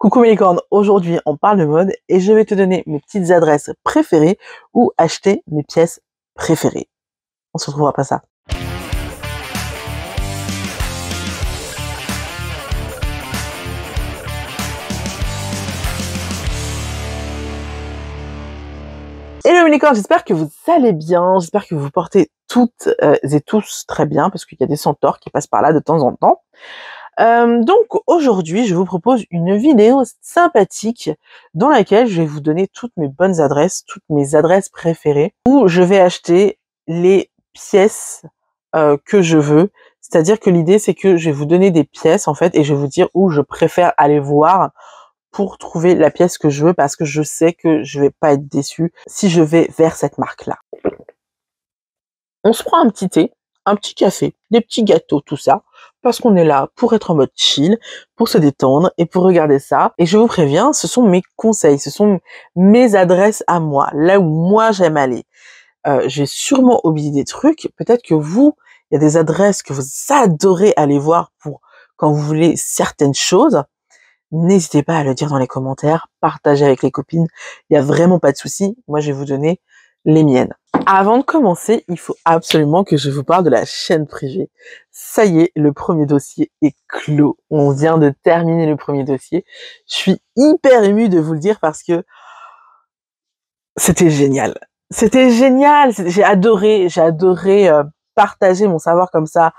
Coucou mes licornes, aujourd'hui on parle de mode et je vais te donner mes petites adresses préférées où acheter mes pièces préférées. On se retrouve après ça. Hello mes licornes, j'espère que vous allez bien, j'espère que vous vous portez toutes et tous très bien parce qu'il y a des centaures qui passent par là de temps en temps. Donc aujourd'hui, je vous propose une vidéo sympathique dans laquelle je vais vous donner toutes mes bonnes adresses, toutes mes adresses préférées, où je vais acheter les pièces que je veux. C'est-à-dire que l'idée, c'est que je vais vous donner des pièces en fait, et je vais vous dire où je préfère aller voir pour trouver la pièce que je veux, parce que je sais que je vais pas être déçue si je vais vers cette marque-là. On se prend un petit thé, un petit café, des petits gâteaux, tout ça, parce qu'on est là pour être en mode chill, pour se détendre et pour regarder ça. Et je vous préviens, ce sont mes conseils, ce sont mes adresses à moi, là où moi j'aime aller. J'ai sûrement oublié des trucs, peut-être que vous, il y a des adresses que vous adorez aller voir pour quand vous voulez certaines choses. N'hésitez pas à le dire dans les commentaires, partagez avec les copines, il n'y a vraiment pas de souci. Moi, je vais vous donner les miennes. Avant de commencer, il faut absolument que je vous parle de la chaîne privée. Ça y est, le premier dossier est clos. On vient de terminer le premier dossier. Je suis hyper émue de vous le dire parce que c'était génial. C'était génial. J'ai adoré partager mon savoir comme ça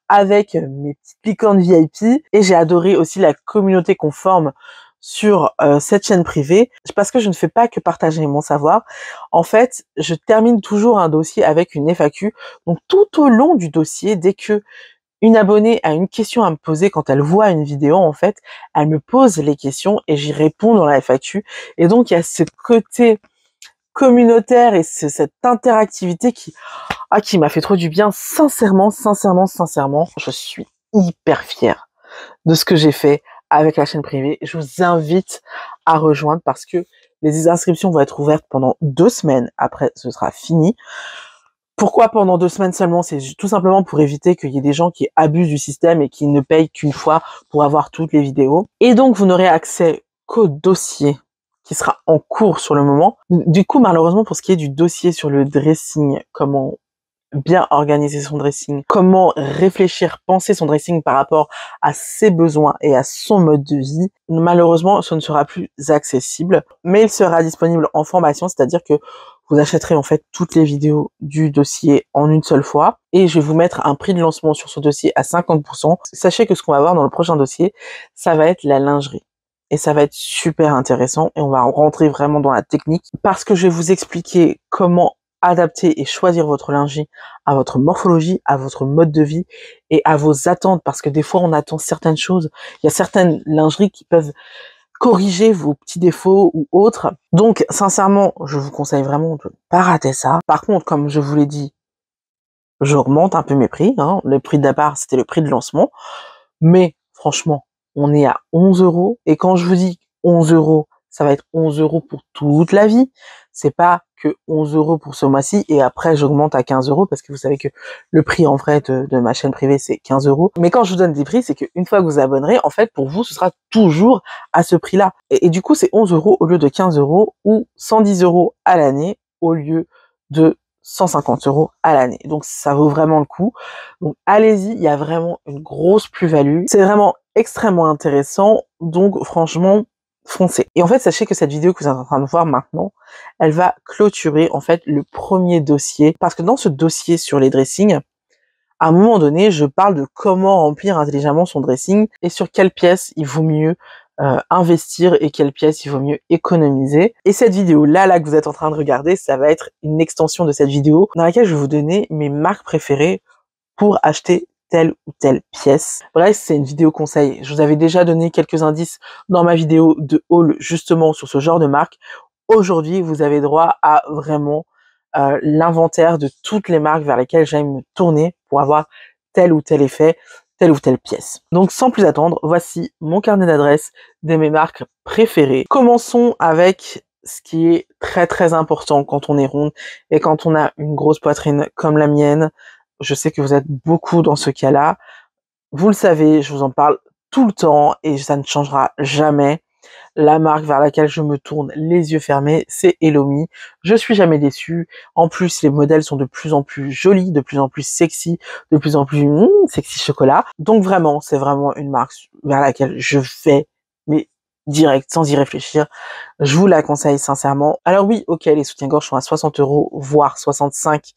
avec mes petites licornes VIP, et j'ai adoré aussi la communauté qu'on forme sur cette chaîne privée, parce que je ne fais pas que partager mon savoir. En fait, je termine toujours un dossier avec une FAQ. Donc tout au long du dossier, dès que une abonnée a une question à me poser quand elle voit une vidéo, en fait, elle me pose les questions et j'y réponds dans la FAQ. Et donc il y a ce côté communautaire et cette interactivité qui m'a fait trop du bien. Sincèrement, je suis hyper fière de ce que j'ai fait avec la chaîne privée. Je vous invite à rejoindre parce que les inscriptions vont être ouvertes pendant 2 semaines. Après, ce sera fini. Pourquoi pendant 2 semaines seulement? C'est tout simplement pour éviter qu'il y ait des gens qui abusent du système et qui ne payent qu'une fois pour avoir toutes les vidéos. Et donc, vous n'aurez accès qu'au dossier qui sera en cours sur le moment. Du coup, malheureusement, pour ce qui est du dossier sur le dressing, comment bien organiser son dressing, comment réfléchir, penser son dressing par rapport à ses besoins et à son mode de vie, malheureusement, ce ne sera plus accessible, mais il sera disponible en formation, c'est-à-dire que vous achèterez en fait toutes les vidéos du dossier en une seule fois, et je vais vous mettre un prix de lancement sur ce dossier à 50%. Sachez que ce qu'on va voir dans le prochain dossier, ça va être la lingerie. Et ça va être super intéressant et on va rentrer vraiment dans la technique parce que je vais vous expliquer comment adapter et choisir votre lingerie à votre morphologie, à votre mode de vie et à vos attentes, parce que des fois on attend certaines choses. Il y a certaines lingeries qui peuvent corriger vos petits défauts ou autres. Donc sincèrement, je vous conseille vraiment de ne pas rater ça. Par contre, comme je vous l'ai dit, j'augmente un peu mes prix. Le prix de départ, c'était le prix de lancement. Mais franchement, on est à 11 €. Et quand je vous dis 11 €, ça va être 11 € pour toute la vie. C'est pas que 11 € pour ce mois-ci et après j'augmente à 15 € parce que vous savez que le prix en vrai de ma chaîne privée c'est 15 €. Mais quand je vous donne des prix, c'est qu'une fois que vous abonnerez, en fait pour vous ce sera toujours à ce prix-là. Et du coup c'est 11 € au lieu de 15 € ou 110 € à l'année au lieu de 150 € à l'année. Donc ça vaut vraiment le coup. Donc allez-y, il y a vraiment une grosse plus-value. C'est vraiment extrêmement intéressant. Donc franchement, foncez. Et en fait, sachez que cette vidéo que vous êtes en train de voir maintenant, elle va clôturer en fait le premier dossier. Parce que dans ce dossier sur les dressings, à un moment donné, je parle de comment remplir intelligemment son dressing et sur quelle pièce il vaut mieux investir et quelle pièce il vaut mieux économiser. Et cette vidéo-là que vous êtes en train de regarder, ça va être une extension de cette vidéo dans laquelle je vais vous donner mes marques préférées pour acheter telle ou telle pièce. Bref, c'est une vidéo conseil. Je vous avais déjà donné quelques indices dans ma vidéo de haul justement sur ce genre de marque. Aujourd'hui, vous avez droit à vraiment l'inventaire de toutes les marques vers lesquelles j'aime me tourner pour avoir tel ou tel effet, telle ou telle pièce. Donc sans plus attendre, voici mon carnet d'adresses de mes marques préférées. Commençons avec ce qui est très très important quand on est ronde et quand on a une grosse poitrine comme la mienne. Je sais que vous êtes beaucoup dans ce cas-là. Vous le savez, je vous en parle tout le temps et ça ne changera jamais. La marque vers laquelle je me tourne les yeux fermés, c'est Hello Me. Je suis jamais déçue. En plus, les modèles sont de plus en plus jolis, de plus en plus sexy, de plus en plus sexy chocolat. Donc vraiment, c'est vraiment une marque vers laquelle je vais, mais direct, sans y réfléchir. Je vous la conseille sincèrement. Alors oui, ok, les soutiens-gorge sont à 60 €, voire 65,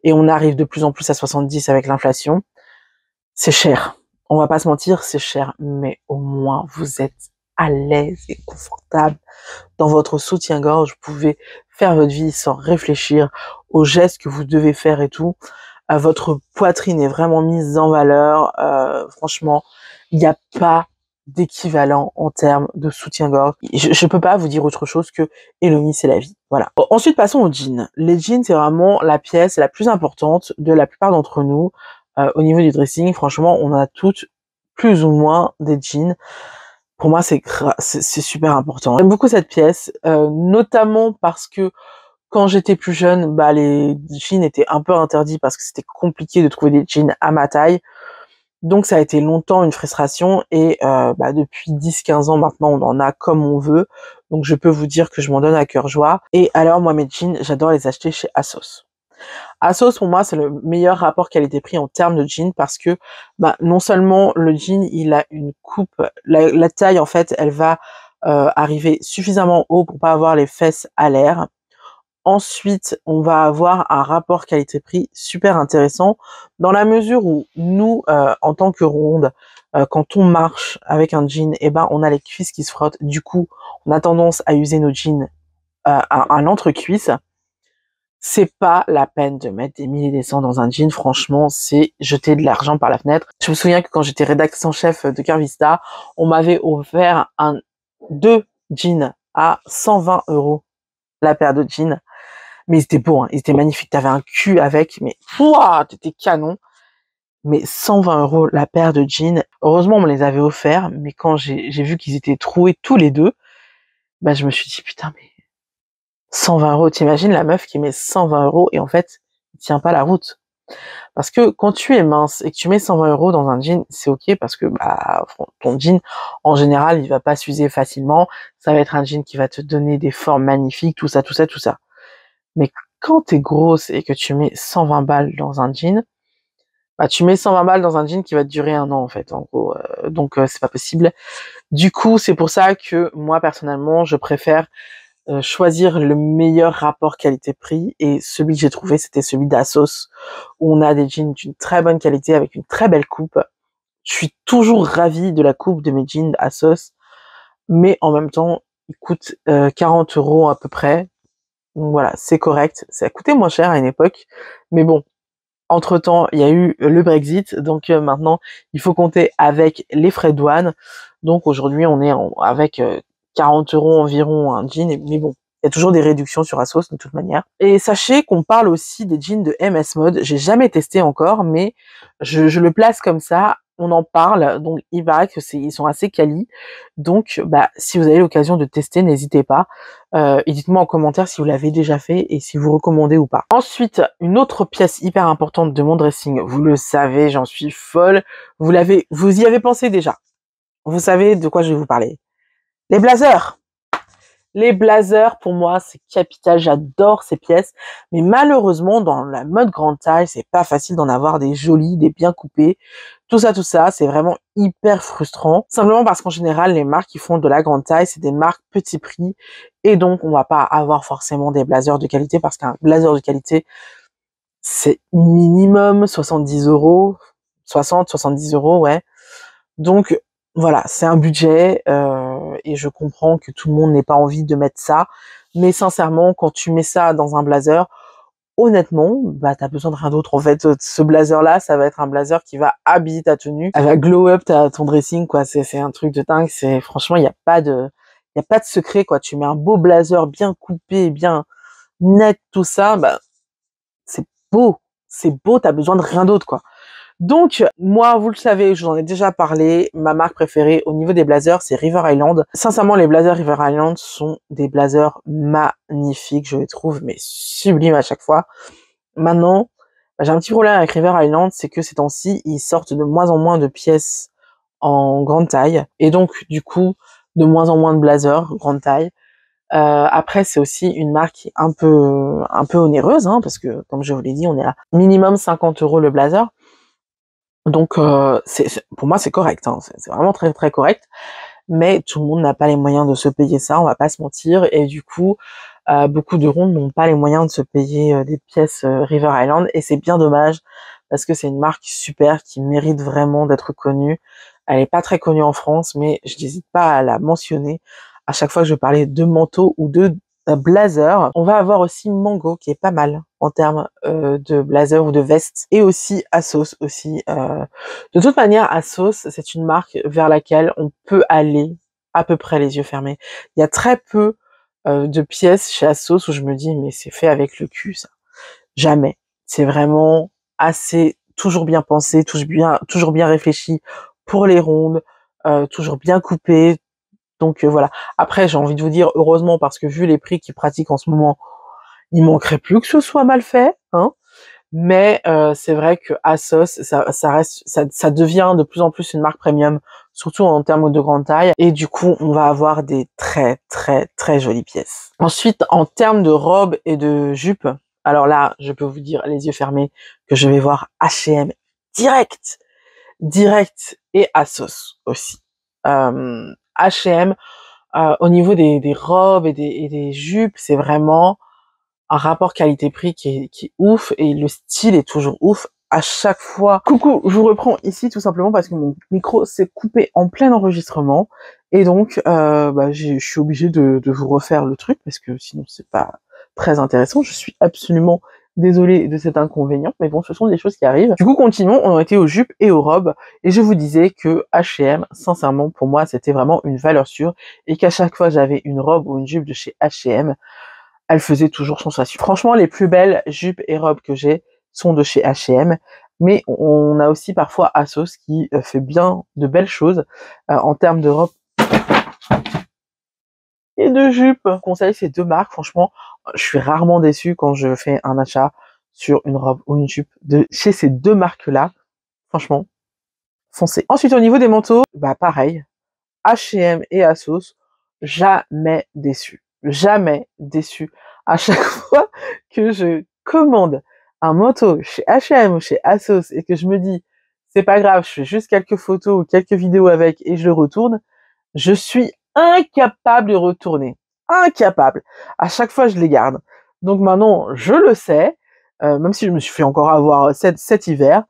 et on arrive de plus en plus à 70 avec l'inflation. C'est cher. On va pas se mentir, c'est cher, mais au moins vous êtes à l'aise et confortable dans votre soutien-gorge. Vous pouvez faire votre vie sans réfléchir aux gestes que vous devez faire et tout. Votre poitrine est vraiment mise en valeur. Franchement, il n'y a pas d'équivalent en termes de soutien-gorge. Je peux pas vous dire autre chose que Hello Me, c'est la vie. Voilà. Ensuite, passons aux jeans. Les jeans, c'est vraiment la pièce la plus importante de la plupart d'entre nous. Au niveau du dressing, franchement, on a toutes plus ou moins des jeans. Pour moi, c'est super important. J'aime beaucoup cette pièce, notamment parce que quand j'étais plus jeune, bah les jeans étaient un peu interdits parce que c'était compliqué de trouver des jeans à ma taille. Donc ça a été longtemps une frustration et bah, depuis 10-15 ans maintenant, on en a comme on veut. Donc je peux vous dire que je m'en donne à cœur joie. Et alors moi, mes jeans, j'adore les acheter chez ASOS. ASOS, pour moi, c'est le meilleur rapport qualité-prix en termes de jeans parce que bah, non seulement le jean, il a une coupe, la taille, en fait, elle va arriver suffisamment haut pour pas avoir les fesses à l'air. Ensuite, on va avoir un rapport qualité-prix super intéressant dans la mesure où nous, en tant que ronde, quand on marche avec un jean, eh ben, on a les cuisses qui se frottent. Du coup, on a tendance à user nos jeans à l'entrecuisse. C'est pas la peine de mettre des milliers et des cents dans un jean. Franchement, c'est jeter de l'argent par la fenêtre. Je me souviens que quand j'étais rédactrice en chef de Curvista, on m'avait offert deux jeans à 120 € la paire de jeans. Mais ils étaient beaux, hein. Ils étaient magnifiques. T'avais un cul avec, mais pouah, t'étais canon. Mais 120 € la paire de jeans. Heureusement, on me les avait offerts, mais quand j'ai vu qu'ils étaient troués tous les deux, bah, je me suis dit, putain, mais 120 €, t'imagines la meuf qui met 120 € et en fait, il tient pas la route. Parce que quand tu es mince et que tu mets 120 € dans un jean, c'est ok parce que bah, ton jean, en général, il va pas s'user facilement. Ça va être un jean qui va te donner des formes magnifiques, tout ça, tout ça, tout ça. Mais quand t'es grosse et que tu mets 120 balles dans un jean, bah tu mets 120 balles dans un jean qui va te durer un an en fait, en gros. Donc c'est pas possible. Du coup, c'est pour ça que moi personnellement, je préfère choisir le meilleur rapport qualité-prix et celui que j'ai trouvé, c'était celui d'Asos où on a des jeans d'une très bonne qualité avec une très belle coupe. Je suis toujours ravie de la coupe de mes jeans Asos, mais en même temps, ils coûtent 40 € à peu près. Donc voilà, c'est correct. Ça a coûté moins cher à une époque. Mais bon, entre-temps, il y a eu le Brexit. Donc maintenant, il faut compter avec les frais de douane. Donc aujourd'hui, on est avec 40 € environ un jean. Mais bon, il y a toujours des réductions sur Asos de toute manière. Et sachez qu'on parle aussi des jeans de MS Mode. J'ai jamais testé encore, mais je le place comme ça. On en parle, donc il paraît que ils sont assez quali. Donc, bah, si vous avez l'occasion de tester, n'hésitez pas. Et dites-moi en commentaire si vous l'avez déjà fait et si vous recommandez ou pas. Ensuite, une autre pièce hyper importante de mon dressing, vous le savez, j'en suis folle. Vous y avez pensé déjà. Vous savez de quoi je vais vous parler. Les blazers. Les blazers, pour moi, c'est capital. J'adore ces pièces. Mais malheureusement, dans la mode grande taille, c'est pas facile d'en avoir des jolis, des bien coupés. Tout ça, c'est vraiment hyper frustrant. Simplement parce qu'en général, les marques qui font de la grande taille, c'est des marques petit prix. Et donc, on va pas avoir forcément des blazers de qualité parce qu'un blazer de qualité, c'est minimum 70 €. 60, 70 €, ouais. Donc, voilà, c'est un budget et je comprends que tout le monde n'ait pas envie de mettre ça. Mais sincèrement, quand tu mets ça dans un blazer, honnêtement, bah t'as besoin de rien d'autre. En fait, ce blazer-là, ça va être un blazer qui va habiller ta tenue, elle va glow up ton dressing, quoi. C'est un truc de dingue. C'est franchement, il y a pas de secret, quoi. Tu mets un beau blazer bien coupé, bien net, tout ça, bah c'est beau, c'est beau. T'as besoin de rien d'autre, quoi. Donc, moi, vous le savez, je vous en ai déjà parlé, ma marque préférée au niveau des blazers, c'est River Island. Sincèrement, les blazers River Island sont des blazers magnifiques, je les trouve, mais sublimes à chaque fois. Maintenant, j'ai un petit problème avec River Island, c'est que ces temps-ci, ils sortent de moins en moins de pièces en grande taille. Et donc, du coup, de moins en moins de blazers grande taille. Après, c'est aussi une marque qui est un peu onéreuse, hein, parce que, comme je vous l'ai dit, on est à minimum 50 € le blazer. Donc, pour moi, c'est correct, hein, c'est vraiment très, très correct. Mais tout le monde n'a pas les moyens de se payer ça, on va pas se mentir. Et du coup, beaucoup de rondes n'ont pas les moyens de se payer des pièces River Island. Et c'est bien dommage, parce que c'est une marque super qui mérite vraiment d'être connue. Elle est pas très connue en France, mais je n'hésite pas à la mentionner à chaque fois que je vais parler de manteau ou de blazer. On va avoir aussi Mango qui est pas mal en termes de blazer ou de veste, et aussi Assos aussi. De toute manière, Assos, c'est une marque vers laquelle on peut aller à peu près les yeux fermés. Il y a très peu de pièces chez Assos où je me dis mais c'est fait avec le cul ça. Jamais. C'est vraiment assez toujours bien pensé, toujours bien réfléchi pour les rondes, toujours bien coupé. Donc voilà. Après, j'ai envie de vous dire heureusement, parce que vu les prix qu'ils pratiquent en ce moment, il manquerait plus que ce soit mal fait, hein. Mais c'est vrai que Assos, ça devient de plus en plus une marque premium, surtout en termes de grande taille. Et du coup, on va avoir des très très très jolies pièces. Ensuite, en termes de robes et de jupes, alors là, je peux vous dire les yeux fermés que je vais voir H&M direct, et Assos aussi. H&M, au niveau des robes et des jupes, c'est vraiment un rapport qualité-prix qui est ouf, et le style est toujours ouf à chaque fois. Coucou, je vous reprends ici tout simplement parce que mon micro s'est coupé en plein enregistrement, et donc je suis obligée de vous refaire le truc parce que sinon c'est pas très intéressant. Je suis absolument désolée de cet inconvénient, mais bon, ce sont des choses qui arrivent. Du coup, continuons, on a été aux jupes et aux robes, et je vous disais que H&M, sincèrement, pour moi, c'était vraiment une valeur sûre, et qu'à chaque fois j'avais une robe ou une jupe de chez H&M, elle faisait toujours sensation. Franchement, les plus belles jupes et robes que j'ai sont de chez H&M, mais on a aussi parfois Assos qui fait bien de belles choses en termes de robes et de jupes. Je conseille ces deux marques. Franchement, je suis rarement déçue quand je fais un achat sur une robe ou une jupe de chez ces deux marques-là. Franchement, foncez. Ensuite, au niveau des manteaux, pareil, H&M et Assos, jamais déçu. Jamais déçu. À chaque fois que je commande un manteau chez H&M ou chez Assos et que je me dis, c'est pas grave, je fais juste quelques photos ou quelques vidéos avec et je le retourne, je suis incapable de retourner. Incapable. À chaque fois, je les garde. Donc maintenant, je le sais, même si je me suis fait encore avoir cet hiver.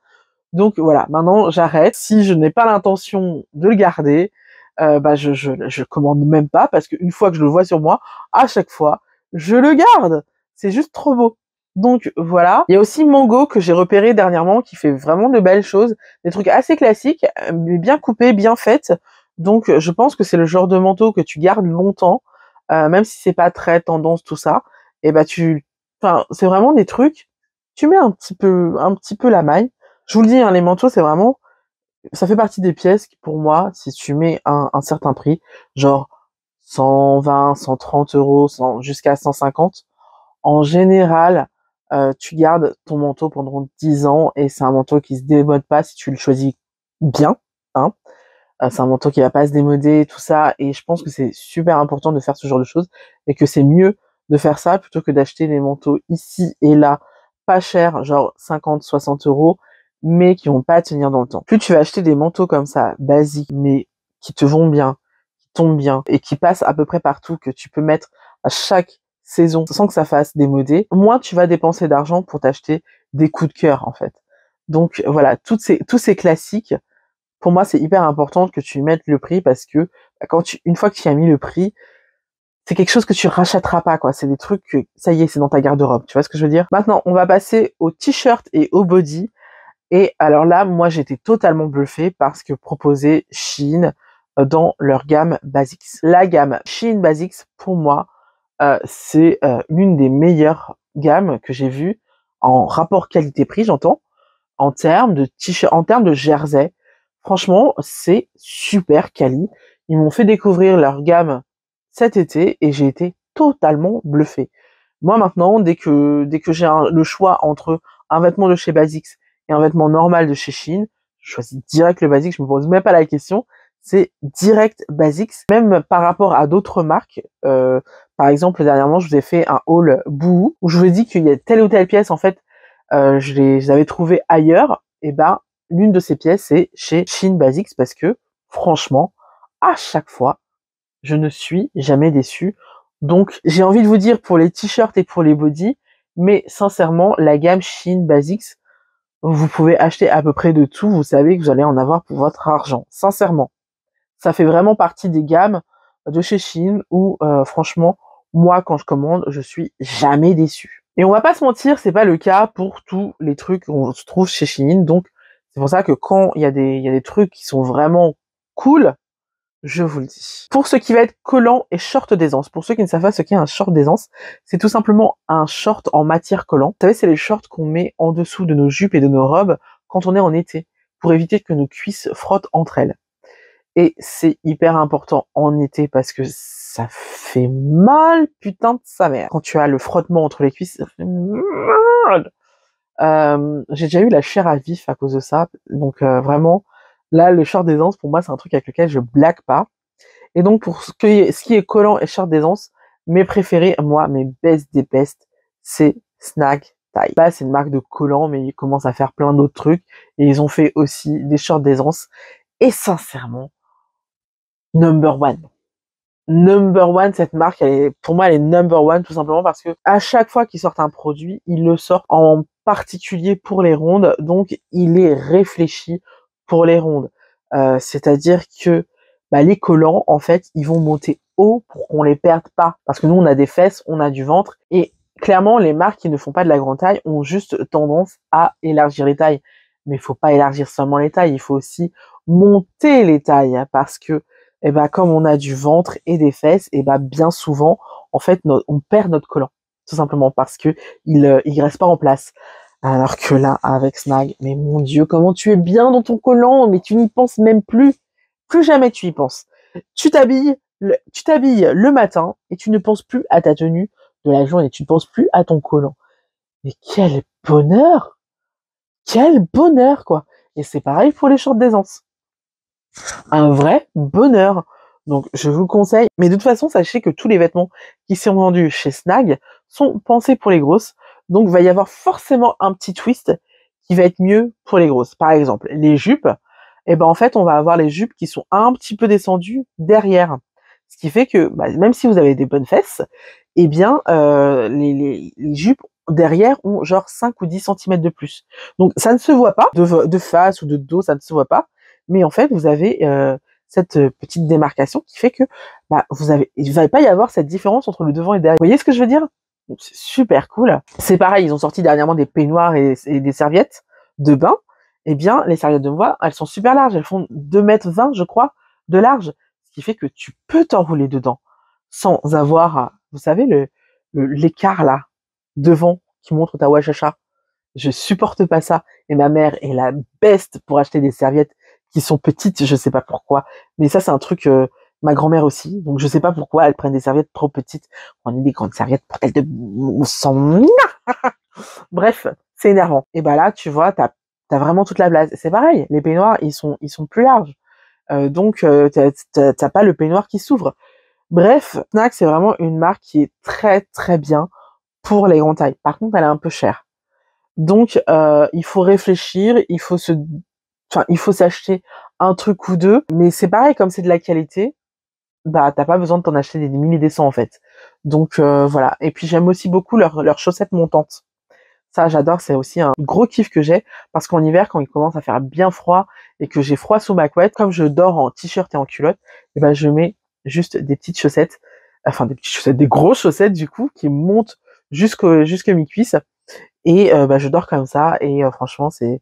Donc voilà, maintenant j'arrête. Si je n'ai pas l'intention de le garder, je commande même pas, parce qu'une fois que je le vois sur moi, à chaque fois, je le garde. C'est juste trop beau. Donc voilà. Il y a aussi Mango que j'ai repéré dernièrement qui fait vraiment de belles choses, des trucs assez classiques, mais bien coupés, bien faites. Donc je pense que c'est le genre de manteau que tu gardes longtemps, même si c'est pas très tendance tout ça. Et c'est vraiment des trucs. Tu mets un petit peu la maille. Je vous le dis, hein, les manteaux, c'est vraiment, ça fait partie des pièces qui, pour moi, si tu mets un certain prix, genre 120, 130 €, jusqu'à 150, en général, tu gardes ton manteau pendant 10 ans, et c'est un manteau qui se démode pas si tu le choisis bien, hein. C'est un manteau qui va pas se démoder, tout ça, et je pense que c'est super important de faire ce genre de choses, et que c'est mieux de faire ça plutôt que d'acheter des manteaux ici et là, pas chers, genre 50, 60 €, mais qui vont pas tenir dans le temps. Plus tu vas acheter des manteaux comme ça, basiques, mais qui te vont bien, qui tombent bien, et qui passent à peu près partout, que tu peux mettre à chaque saison sans que ça fasse démoder, moins tu vas dépenser d'argent pour t'acheter des coups de cœur, en fait. Donc voilà, tous ces classiques, pour moi, c'est hyper important que tu mettes le prix, parce que une fois que tu as mis le prix, c'est quelque chose que tu rachèteras pas, quoi. C'est des trucs que, ça y est, c'est dans ta garde-robe. Tu vois ce que je veux dire? Maintenant, on va passer aux t-shirts et aux body. Et alors là, moi, j'étais totalement bluffée parce que proposait Shein dans leur gamme Basics. La gamme Shein Basics, pour moi, c'est l'une des meilleures gammes que j'ai vues en rapport qualité-prix, j'entends, en termes de t-shirt, en termes de jersey. Franchement, c'est super quali. Ils m'ont fait découvrir leur gamme cet été et j'ai été totalement bluffée. Moi maintenant, dès que j'ai le choix entre un vêtement de chez Basics et un vêtement normal de chez Shein, je choisis direct le Basics, je me pose même pas la question. c'est Direct Basics. Même par rapport à d'autres marques, par exemple, dernièrement, je vous ai fait un haul Boohoo où je vous ai dit qu'il y a telle ou telle pièce, en fait, je les avais trouvées ailleurs. Et ben, l'une de ces pièces, c'est chez Shein Basics parce que, franchement, à chaque fois, je ne suis jamais déçue. Donc, j'ai envie de vous dire pour les t-shirts et pour les bodys, mais sincèrement, la gamme Shein Basics, vous pouvez acheter à peu près de tout. Vous savez que vous allez en avoir pour votre argent. Sincèrement, ça fait vraiment partie des gammes de chez Shein où, franchement, moi, quand je commande, je suis jamais déçue. Et on va pas se mentir, c'est pas le cas pour tous les trucs qu'on se trouve chez Shein. Donc, c'est pour ça que quand il y a des trucs qui sont vraiment cool, je vous le dis. Pour ce qui va être collant et short d'aisance, pour ceux qui ne savent pas ce qu'est un short d'aisance, c'est tout simplement un short en matière collant. Vous savez, c'est les shorts qu'on met en dessous de nos jupes et de nos robes quand on est en été, pour éviter que nos cuisses frottent entre elles. Et c'est hyper important en été parce que ça fait mal, putain de sa mère. Quand tu as le frottement entre les cuisses, ça fait mal. J'ai déjà eu la chair à vif à cause de ça, donc vraiment, là, le short d'aisance, pour moi, c'est un truc avec lequel je blague pas. Et donc, pour ce qui est collant et short d'aisance, mes préférés, moi, mes best des best, c'est Snag Tie. Bah, c'est une marque de collants, mais ils commencent à faire plein d'autres trucs. Et ils ont fait aussi des shorts d'aisance. Et sincèrement, number one. Number one, cette marque, pour moi, elle est number one, tout simplement parce que à chaque fois qu'ils sortent un produit, ils le sortent en particulier pour les rondes. Donc, il est réfléchi pour les rondes. C'est-à-dire que les collants, en fait, ils vont monter haut pour qu'on les perde pas. Parce que nous, on a des fesses, on a du ventre. Et clairement, les marques qui ne font pas de la grande taille ont juste tendance à élargir les tailles. Mais il faut pas élargir seulement les tailles, il faut aussi monter les tailles. Parce que, comme on a du ventre et des fesses, bien souvent, en fait, on perd notre collant. Tout simplement parce que il reste pas en place. Alors que là, avec Snag, mais mon Dieu, comment tu es bien dans ton collant, mais tu n'y penses même plus. Plus jamais tu y penses. Tu t'habilles le matin et tu ne penses plus à ta tenue de la journée, tu ne penses plus à ton collant. Mais quel bonheur! Quel bonheur, quoi! Et c'est pareil pour les shorts d'aisance. Un vrai bonheur. Donc, je vous conseille. Mais de toute façon, sachez que tous les vêtements qui sont vendus chez Snag sont pensés pour les grosses. Donc, il va y avoir forcément un petit twist qui va être mieux pour les grosses. Par exemple, les jupes. En fait, on va avoir les jupes qui sont un petit peu descendues derrière. Ce qui fait que, même si vous avez des bonnes fesses, les jupes derrière ont genre 5 ou 10 cm de plus. Donc, ça ne se voit pas. De face ou de dos, ça ne se voit pas. Mais en fait, vous avez cette petite démarcation qui fait que il va pas y avoir cette différence entre le devant et le derrière. Vous voyez ce que je veux dire? C'est super cool. C'est pareil, ils ont sorti dernièrement des peignoirs et des serviettes de bain. Les serviettes de bain, elles sont super larges. Elles font 2,20 m, je crois, de large. Ce qui fait que tu peux t'enrouler dedans sans avoir, vous savez, l'écart là, devant, qui montre ta wachacha. Je supporte pas ça. Et ma mère est la best pour acheter des serviettes qui sont petites, je sais pas pourquoi. Mais ça, c'est un truc, ma grand-mère aussi. Donc, je sais pas pourquoi elles prennent des serviettes trop petites. On a des grandes serviettes pour telles de... On s'en... Bref, c'est énervant. Et là, tu vois, t'as vraiment toute la place. C'est pareil, les peignoirs, ils sont plus larges. Donc, t'as pas le peignoir qui s'ouvre. Bref, Snag, c'est vraiment une marque qui est très, très bien pour les grandes tailles. Par contre, elle est un peu chère. Donc, il faut réfléchir, il faut s'acheter un truc ou deux, mais c'est pareil, comme c'est de la qualité, t'as pas besoin de t'en acheter des milliers des cents en fait. Donc voilà. Et puis j'aime aussi beaucoup leurs chaussettes montantes. Ça, j'adore, c'est aussi un gros kiff que j'ai, parce qu'en hiver, quand il commence à faire bien froid et que j'ai froid sous ma couette, comme je dors en t-shirt et en culotte, je mets juste des petites chaussettes, des grosses chaussettes du coup, qui montent jusque mi-cuisse. Et je dors comme ça et franchement c'est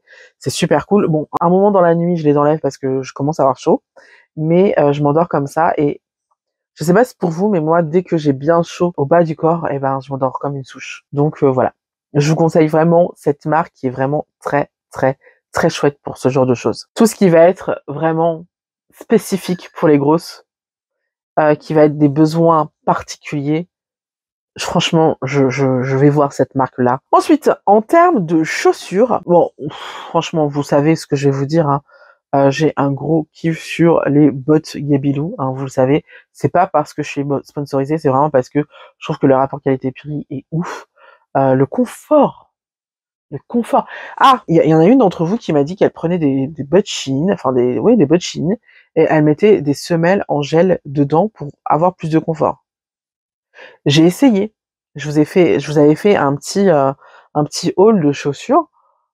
super cool. Bon, un moment dans la nuit, je les enlève parce que je commence à avoir chaud, mais je m'endors comme ça et je sais pas si c'est pour vous, mais moi dès que j'ai bien chaud au bas du corps, je m'endors comme une souche. Donc voilà. Je vous conseille vraiment cette marque qui est vraiment très très très chouette pour ce genre de choses. Tout ce qui va être vraiment spécifique pour les grosses, qui va être des besoins particuliers, franchement, je vais voir cette marque-là. Ensuite, en termes de chaussures, bon, franchement, vous savez ce que je vais vous dire, hein. J'ai un gros kiff sur les bottes Gabilou, hein, vous le savez. C'est pas parce que je suis sponsorisé, c'est vraiment parce que je trouve que le rapport qualité-prix est ouf. Le confort. Le confort. Ah, il y en a une d'entre vous qui m'a dit qu'elle prenait des bottes Shein, enfin des bottes Shein, et elle mettait des semelles en gel dedans pour avoir plus de confort. J'ai essayé. Je vous avais fait un petit haul de chaussures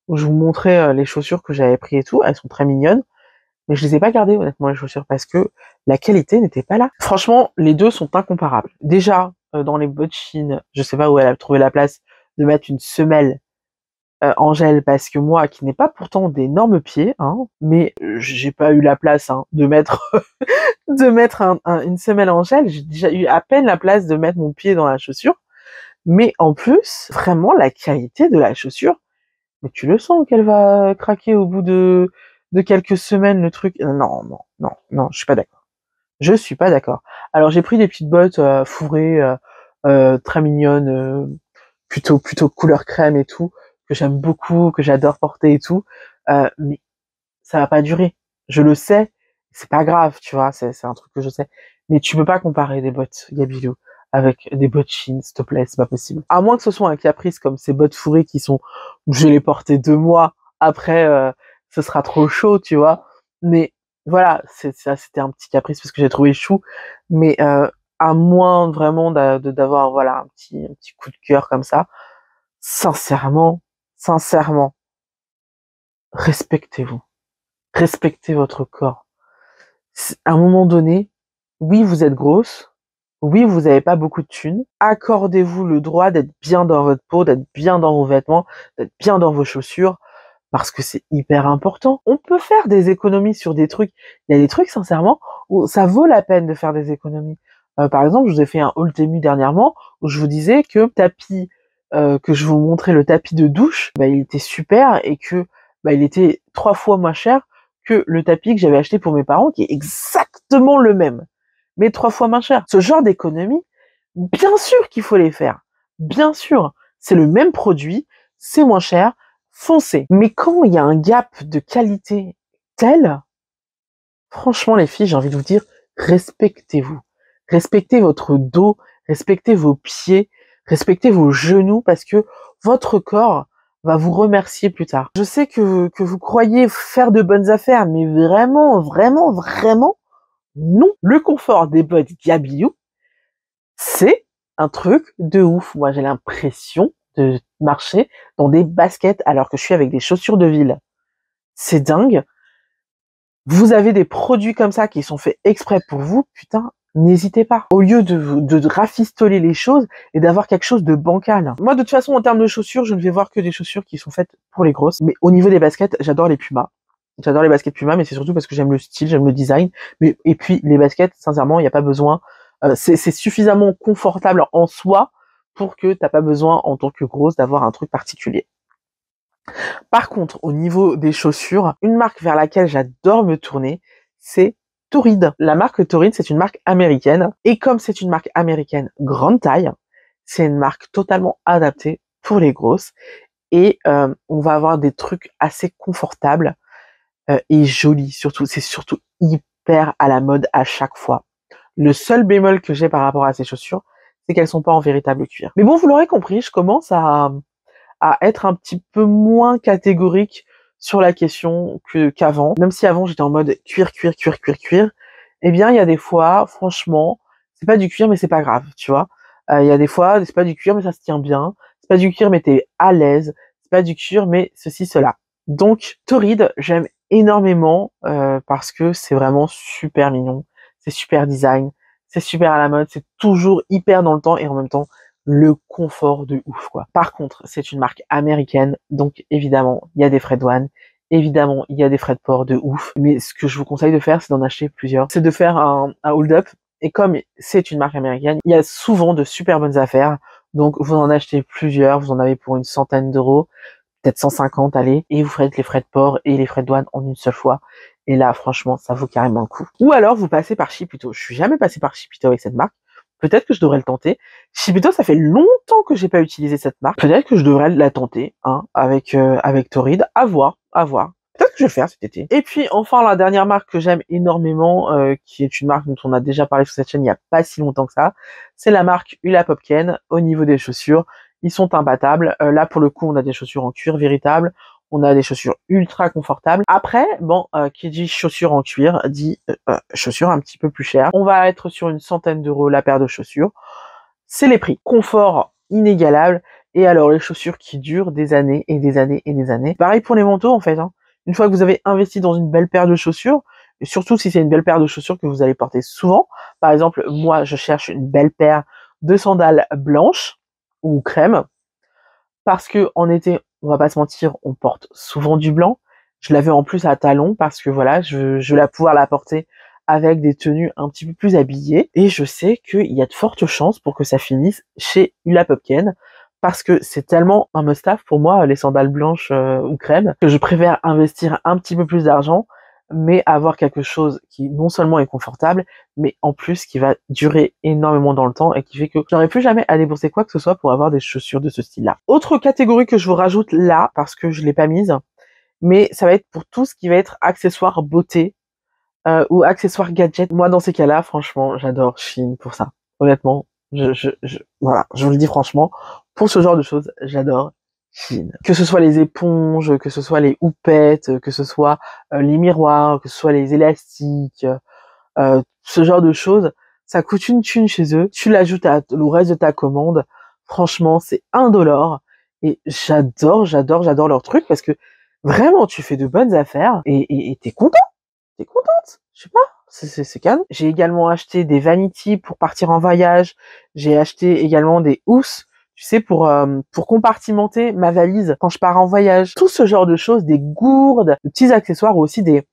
où je vous montrais les chaussures que j'avais pris et tout. Elles sont très mignonnes, mais je les ai pas gardées honnêtement les chaussures parce que la qualité n'était pas là. Franchement, les deux sont incomparables. Déjà, dans les bottes Shein, je sais pas où elle a trouvé la place de mettre une semelle en gel parce que moi, qui n'ai pas pourtant d'énormes pieds, hein, mais j'ai pas eu la place de mettre de mettre une semelle en gel. J'ai déjà eu à peine la place de mettre mon pied dans la chaussure. Mais en plus, vraiment, la qualité de la chaussure, mais tu le sens qu'elle va craquer au bout de quelques semaines, le truc. Non, non, non, non, je suis pas d'accord. Je suis pas d'accord. Alors j'ai pris des petites bottes fourrées, très mignonnes, plutôt couleur crème et tout, que j'aime beaucoup, que j'adore porter et tout. Mais ça va pas durer. Je le sais, c'est pas grave, tu vois, c'est un truc que je sais. Mais tu peux pas comparer des bottes Gabilou avec des bottes Shein, s'il te plaît, c'est pas possible. À moins que ce soit un caprice comme ces bottes fourrées qui sont, je les portais 2 mois après, ce sera trop chaud, tu vois. Mais voilà, ça, c'était un petit caprice parce que j'ai trouvé chou. Mais à moins vraiment d'avoir voilà un petit coup de cœur comme ça, sincèrement, respectez-vous. Respectez votre corps. À un moment donné, oui, vous êtes grosse, oui, vous n'avez pas beaucoup de thunes, accordez-vous le droit d'être bien dans votre peau, d'être bien dans vos vêtements, d'être bien dans vos chaussures, parce que c'est hyper important. On peut faire des économies sur des trucs. Il y a des trucs, sincèrement, où ça vaut la peine de faire des économies. Par exemple, je vous ai fait un haul Temu dernièrement, où je vous disais que que je vous montrais le tapis de douche, bah, il était super et que bah, il était 3 fois moins cher que le tapis que j'avais acheté pour mes parents, qui est exactement le même, mais 3 fois moins cher. Ce genre d'économie, bien sûr qu'il faut les faire. Bien sûr. C'est le même produit, c'est moins cher, foncez. Mais quand il y a un gap de qualité tel, franchement les filles, j'ai envie de vous dire, respectez-vous. Respectez votre dos, respectez vos pieds, respectez vos genoux parce que votre corps va vous remercier plus tard. Je sais que vous croyez faire de bonnes affaires, mais vraiment, non. Le confort des bottes Gabilou, c'est un truc de ouf. Moi, j'ai l'impression de marcher dans des baskets alors que je suis avec des chaussures de ville. C'est dingue. Vous avez des produits comme ça qui sont faits exprès pour vous, putain, n'hésitez pas. Au lieu de rafistoler les choses et d'avoir quelque chose de bancal. Moi, de toute façon, en termes de chaussures, je ne vais voir que des chaussures qui sont faites pour les grosses. Mais au niveau des baskets, j'adore les Puma. J'adore les baskets Puma, mais c'est surtout parce que j'aime le style, j'aime le design. Et puis, les baskets, sincèrement, il n'y a pas besoin. C'est suffisamment confortable en soi pour que t'as pas besoin, en tant que grosse, d'avoir un truc particulier. Par contre, au niveau des chaussures, une marque vers laquelle j'adore me tourner, c'est Torrid. La marque Torrid, c'est une marque américaine. Et comme c'est une marque américaine grande taille, c'est une marque totalement adaptée pour les grosses. Et on va avoir des trucs assez confortables et jolis. Surtout, c'est surtout hyper à la mode à chaque fois. Le seul bémol que j'ai par rapport à ces chaussures, c'est qu'elles sont pas en véritable cuir. Mais bon, vous l'aurez compris, je commence à être un petit peu moins catégorique sur la question qu'avant. Même si avant j'étais en mode cuir, eh bien il y a des fois, franchement, c'est pas du cuir mais c'est pas grave, tu vois. Il y a des fois, c'est pas du cuir mais ça se tient bien. C'est pas du cuir mais t'es à l'aise. C'est pas du cuir mais ceci, cela. Donc Torrid, j'aime énormément parce que c'est vraiment super mignon, c'est super design, c'est super à la mode, c'est toujours hyper dans le temps et en même temps le confort de ouf quoi. Par contre, c'est une marque américaine, donc évidemment, il y a des frais de douane, évidemment, il y a des frais de port de ouf, mais ce que je vous conseille de faire, c'est d'en acheter plusieurs. C'est de faire un hold-up, et comme c'est une marque américaine, il y a souvent de super bonnes affaires, donc vous en achetez plusieurs, vous en avez pour une centaine d'euros, peut-être 150, allez, et vous faites les frais de port et les frais de douane en une seule fois. Et là, franchement, ça vaut carrément le coup. Ou alors, vous passez par Shiputo. Je suis jamais passé par Shiputo avec cette marque. Peut-être que je devrais le tenter. Shiputo, ça fait longtemps que j'ai pas utilisé cette marque. Peut-être que je devrais la tenter, avec Torrid. À voir. Peut-être que je vais faire cet été. Et puis enfin la dernière marque que j'aime énormément, qui est une marque dont on a déjà parlé sur cette chaîne il n'y a pas si longtemps que ça, c'est la marque Hula Popken. Au niveau des chaussures, ils sont imbattables. Là pour le coup on a des chaussures en cuir véritable, on a des chaussures ultra confortables. Après, bon, qui dit chaussures en cuir dit chaussures un petit peu plus chères. On va être sur une centaine d'euros la paire de chaussures. C'est les prix. Confort inégalable. Et alors les chaussures qui durent des années et des années et des années. Pareil pour les manteaux en fait. Hein. Une fois que vous avez investi dans une belle paire de chaussures, et surtout si c'est une belle paire de chaussures que vous allez porter souvent. Par exemple, moi je cherche une belle paire de sandales blanches ou crème. Parce que en été, on va pas se mentir, on porte souvent du blanc. Je l'avais en plus à talons parce que voilà, je vais pouvoir la porter avec des tenues un petit peu plus habillées. Et je sais qu'il y a de fortes chances pour que ça finisse chez Hula Popken parce que c'est tellement un must-have pour moi, les sandales blanches ou crème, que je préfère investir un petit peu plus d'argent, mais avoir quelque chose qui non seulement est confortable, mais en plus qui va durer énormément dans le temps et qui fait que j'aurai plus jamais à débourser quoi que ce soit pour avoir des chaussures de ce style-là. Autre catégorie que je vous rajoute là, parce que je l'ai pas mise, mais ça va être pour tout ce qui va être accessoires beauté ou accessoires gadgets. Moi, dans ces cas-là, franchement, j'adore Shein pour ça. Honnêtement, voilà, je vous le dis franchement, pour ce genre de choses, j'adore Shein. Que ce soit les éponges, que ce soit les houpettes, que ce soit les miroirs, que ce soit les élastiques, ce genre de choses, ça coûte une thune chez eux. Tu l'ajoutes au reste de ta commande. Franchement, c'est $1. Et j'adore leur truc parce que vraiment, tu fais de bonnes affaires et t'es content. T'es contente. Je sais pas. C'est calme. J'ai également acheté des vanities pour partir en voyage. J'ai acheté également des housses, tu sais, pour compartimenter ma valise quand je pars en voyage. Tout ce genre de choses, des gourdes, des petits accessoires ou aussi des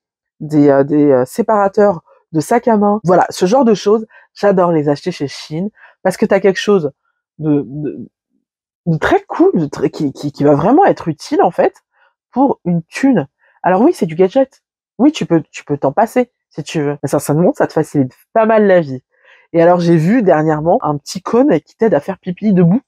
séparateurs de sac à main. Voilà, ce genre de choses, j'adore les acheter chez Shein parce que t'as quelque chose de très cool, qui va vraiment être utile en fait pour une thune. Alors oui, c'est du gadget. Oui, tu peux t'en passer si tu veux. Mais sincèrement, ça te facilite pas mal la vie. Et alors j'ai vu dernièrement un petit cône qui t'aide à faire pipi debout,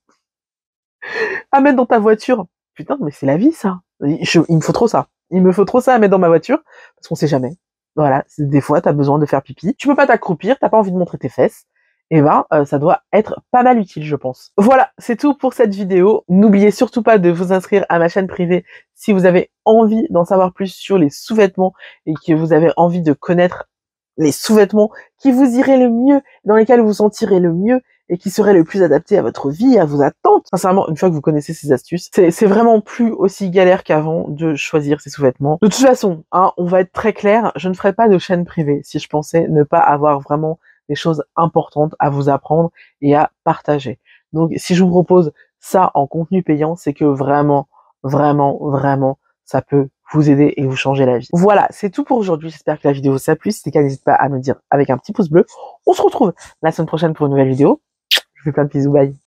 à mettre dans ta voiture. Putain, mais c'est la vie ça. Il me faut trop ça. Il me faut trop ça à mettre dans ma voiture parce qu'on sait jamais. Voilà, des fois t'as besoin de faire pipi. Tu peux pas t'accroupir, t'as pas envie de montrer tes fesses. Et ben, ça doit être pas mal utile, je pense. Voilà, c'est tout pour cette vidéo. N'oubliez surtout pas de vous inscrire à ma chaîne privée si vous avez envie d'en savoir plus sur les sous-vêtements et que vous avez envie de connaître les sous-vêtements qui vous iraient le mieux, dans lesquels vous sentirez le mieux et qui seraient le plus adaptés à votre vie, à vos attentes. Sincèrement, une fois que vous connaissez ces astuces, c'est vraiment plus aussi galère qu'avant de choisir ces sous-vêtements. De toute façon, hein, on va être très clair, je ne ferai pas de chaîne privée si je pensais ne pas avoir vraiment des choses importantes à vous apprendre et à partager. Donc, si je vous propose ça en contenu payant, c'est que vraiment, ça peut vous aider et vous changer la vie. Voilà, c'est tout pour aujourd'hui. J'espère que la vidéo vous a plu. Si c'est le cas, n'hésitez pas à me dire avec un petit pouce bleu. On se retrouve la semaine prochaine pour une nouvelle vidéo. Je vous fais plein de bisous, bye.